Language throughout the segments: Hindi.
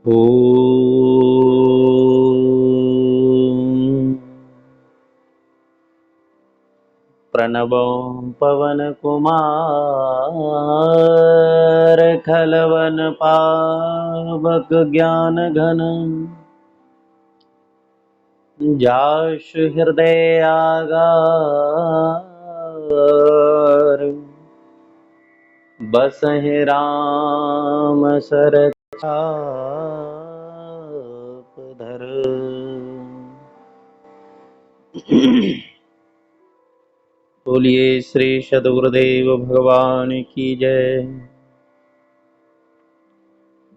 ॐ प्रणवो पवनकुमार खलवनपावक ज्ञानघन जाषु हृदयागार बसहि राम सरस धर। बोलिए श्री सद्गुरुदेव भगवान की जय।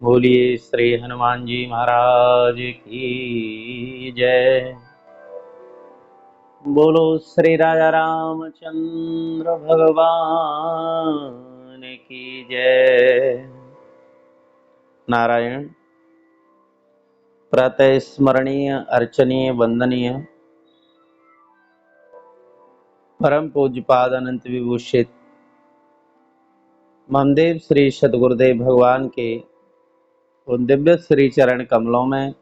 बोलिए श्री हनुमान जी महाराज की जय। बोलो श्री राजा रामचंद्र भगवान की जय। नारायण। प्रातः स्मरणीय अर्चनीय वंदनीय परम पूज्यपाद अनंत विभूषित महादेव श्री सद्गुरुदेव भगवान के उन दिव्य श्री चरण कमलों में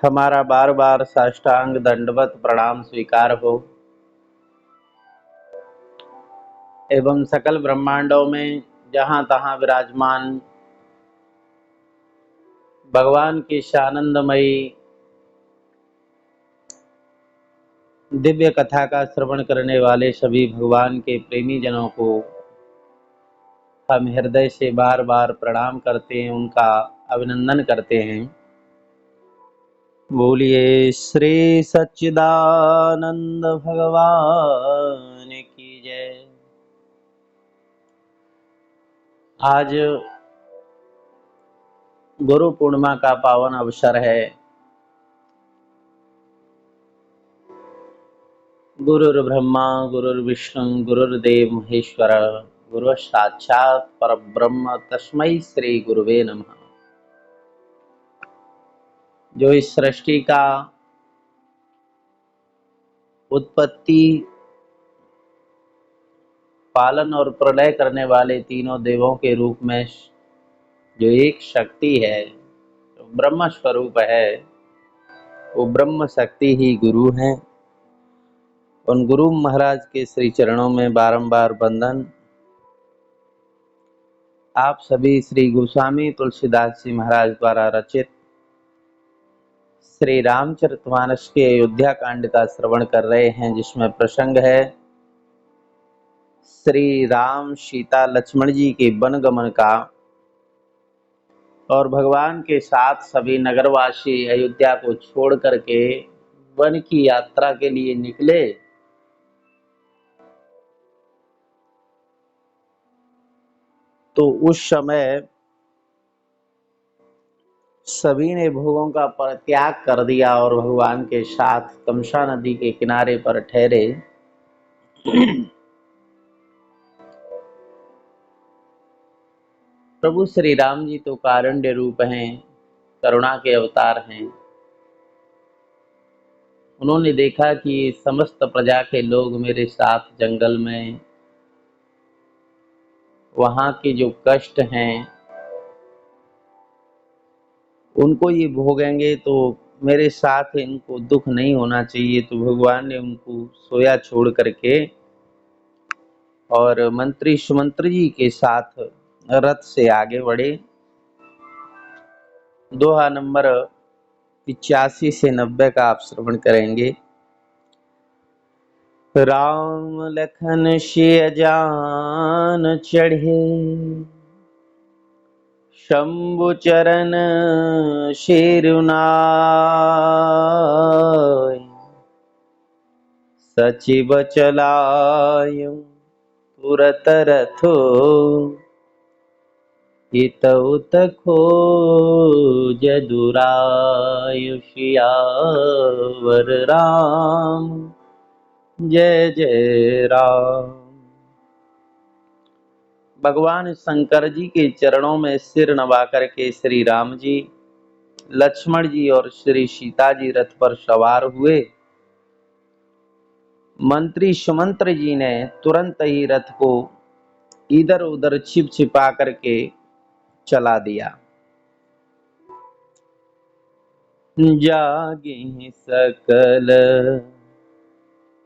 हमारा बार बार साष्टांग दंडवत प्रणाम स्वीकार हो एवं सकल ब्रह्मांडों में जहाँ तहाँ विराजमान भगवान की आनंदमयी दिव्य कथा का श्रवण करने वाले सभी भगवान के प्रेमी जनों को हम हृदय से बार बार प्रणाम करते हैं, उनका अभिनंदन करते हैं। बोलिए श्री सच्चिदानंद भगवान की जय। आज गुरु पूर्णिमा का पावन अवसर है। गुरुर् ब्रह्मा गुरुर्विष्णु गुरुर्देव महेश्वर गुरु साक्षात् परब्रह्म तस्मै श्री गुरुवे नमः। जो इस सृष्टि का उत्पत्ति पालन और प्रलय करने वाले तीनों देवों के रूप में जो एक शक्ति है, जो ब्रह्म स्वरूप है, वो ब्रह्म शक्ति ही गुरु है। उन गुरु महाराज के श्री चरणों में बारंबार वंदन। आप सभी श्री गोस्वामी तुलसीदास जी महाराज द्वारा रचित श्री रामचरितमानस के अयोध्या कांड का श्रवण कर रहे हैं, जिसमें प्रसंग है श्री राम सीता लक्ष्मण जी के वनगमन का और भगवान के साथ सभी नगरवासी अयोध्या को छोड़ करके वन की यात्रा के लिए निकले। तो उस समय सभी ने भोगों का परित्याग कर दिया और भगवान के साथ तमसा नदी के किनारे पर ठहरे। प्रभु श्री राम जी तो कारुण्य रूप हैं, करुणा के अवतार हैं। उन्होंने देखा कि समस्त प्रजा के लोग मेरे साथ जंगल में वहाँ के जो कष्ट हैं उनको ये भोगेंगे, तो मेरे साथ इनको दुख नहीं होना चाहिए। तो भगवान ने उनको सोया छोड़ करके और मंत्री सुमंत्री जी के साथ रथ से आगे बढ़े। दोहा नंबर 85 से 90 का आप श्रवण करेंगे। राम लखन सिय जान चढ़े, शंभु चरण शिरुनाय, सचिव चलायु तुरत रथो, हितउ खोज दुरायु। सियावर राम जय जय राम। भगवान शंकर जी के चरणों में सिर नवा करके श्री राम जी, लक्ष्मण जी और श्री सीता जी रथ पर सवार हुए। मंत्री सुमंत्र जी ने तुरंत ही रथ को इधर उधर छिपा करके चला दिया। जागे सकल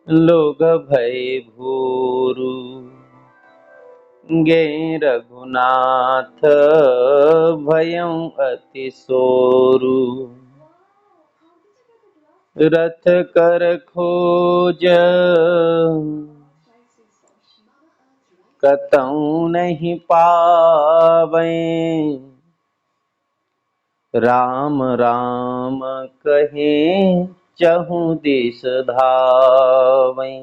लोग भय भूरु। गे रघुनाथ भयं अति सोरु। रथ कर खोज कतहु नहीं पावै। राम राम कहे चहु दिस धावै।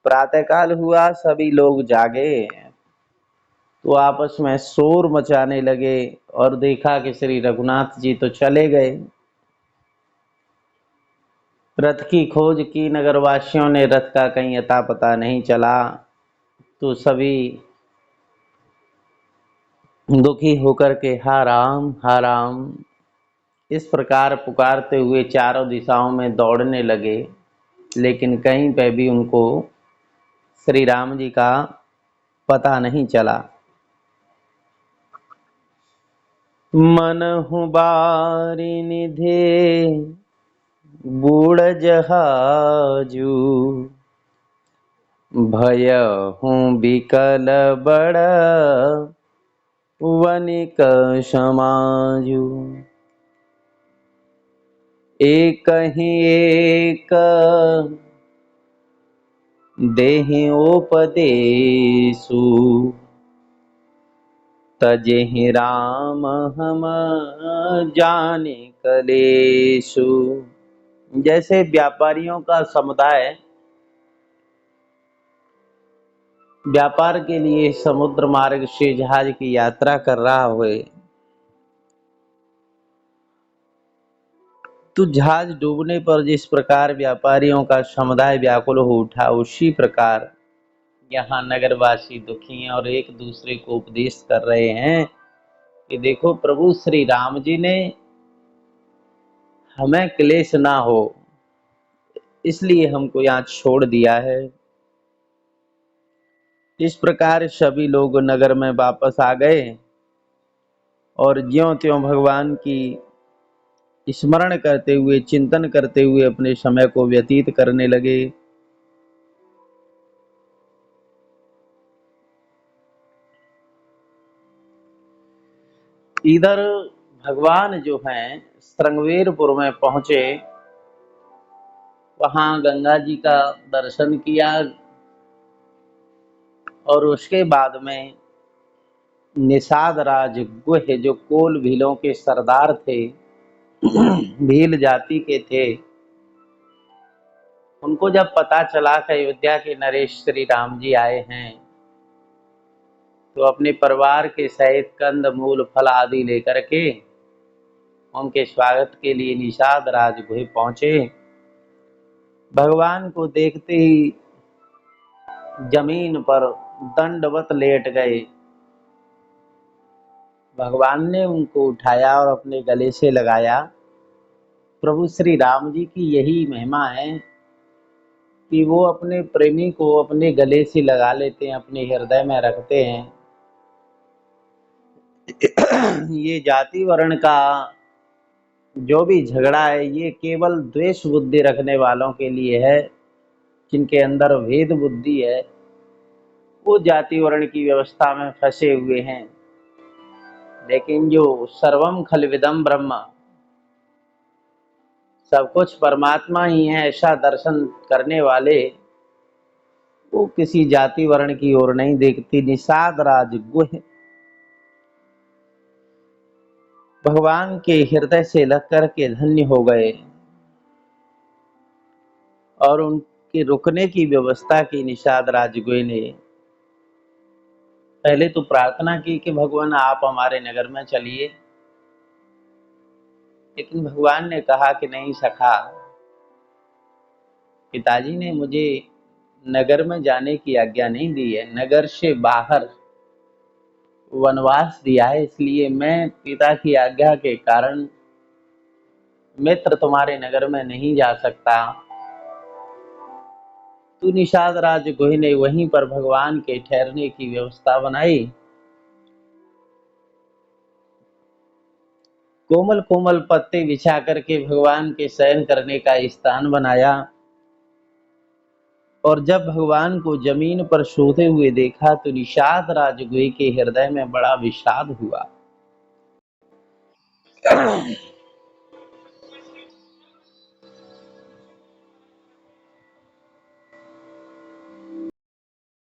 प्रातःकाल हुआ, सभी लोग जागे तो आपस में शोर मचाने लगे और देखा कि श्री रघुनाथ जी तो चले गए। रथ की खोज की, नगरवासियों ने रथ का कहीं अता पता नहीं चला, तो सभी दुखी होकर के हा राम इस प्रकार पुकारते हुए चारों दिशाओं में दौड़ने लगे, लेकिन कहीं पे भी उनको श्री राम जी का पता नहीं चला। मनहु बारि निधे बूढ़ जहाजू। भयहु बिकल बड़ वनिक समाजू। एक ही एक देहि उपदेशु। तजेहि राम हम जाने कलेशु। जैसे व्यापारियों का समुदाय व्यापार के लिए समुद्र मार्ग से जहाज की यात्रा कर रहा हो, तो जहाज डूबने पर जिस प्रकार व्यापारियों का समुदाय व्याकुल हो उठा, उसी प्रकार यहाँ नगरवासी दुखी हैं और एक दूसरे को उपदेश कर रहे हैं कि देखो प्रभु श्री राम जी ने हमें क्लेश ना हो इसलिए हमको यहाँ छोड़ दिया है। इस प्रकार सभी लोग नगर में वापस आ गए और ज्यों त्यों भगवान की स्मरण करते हुए, चिंतन करते हुए अपने समय को व्यतीत करने लगे। इधर भगवान जो हैं श्रृंगवेरपुर में पहुंचे, वहां गंगा जी का दर्शन किया और उसके बाद में निषाद राज गुह जो कोल भीलों के सरदार थे, भील जाति के थे, उनको जब पता चला कि अयोध्या के नरेश श्री राम जी आए हैं, तो अपने परिवार के सहित कंद मूल फल आदि लेकर के उनके स्वागत के लिए निषाद राज गुहे पहुंचे। भगवान को देखते ही जमीन पर दंडवत लेट गए। भगवान ने उनको उठाया और अपने गले से लगाया। प्रभु श्री राम जी की यही महिमा है कि वो अपने प्रेमी को अपने गले से लगा लेते हैं, अपने हृदय में रखते हैं। ये जाति वर्ण का जो भी झगड़ा है, ये केवल द्वेष बुद्धि रखने वालों के लिए है। जिनके अंदर भेद बुद्धि है, वो जाति वर्ण की व्यवस्था में फंसे हुए हैं। लेकिन जो सर्वम खलविदम ब्रह्म, सब कुछ परमात्मा ही है, ऐसा दर्शन करने वाले, वो किसी जाति वर्ण की ओर नहीं देखती। निषाद राज गुह भगवान के हृदय से लग कर के धन्य हो गए और उनके रुकने की व्यवस्था की। निषाद राजगुह ने पहले तो प्रार्थना की कि भगवान आप हमारे नगर में चलिए, लेकिन भगवान ने कहा कि नहीं सखा, पिताजी ने मुझे नगर में जाने की आज्ञा नहीं दी है, नगर से बाहर वनवास दिया है, इसलिए मैं पिता की आज्ञा के कारण मित्र तुम्हारे नगर में नहीं जा सकता। तो निषाद राज गुह ने वहीं पर भगवान के ठहरने की व्यवस्था बनाई। कोमल कोमल पत्ते बिछा करके भगवान के शयन करने का स्थान बनाया। और जब भगवान को जमीन पर सोते हुए देखा तो निषाद राजगुहे के हृदय में बड़ा विषाद हुआ।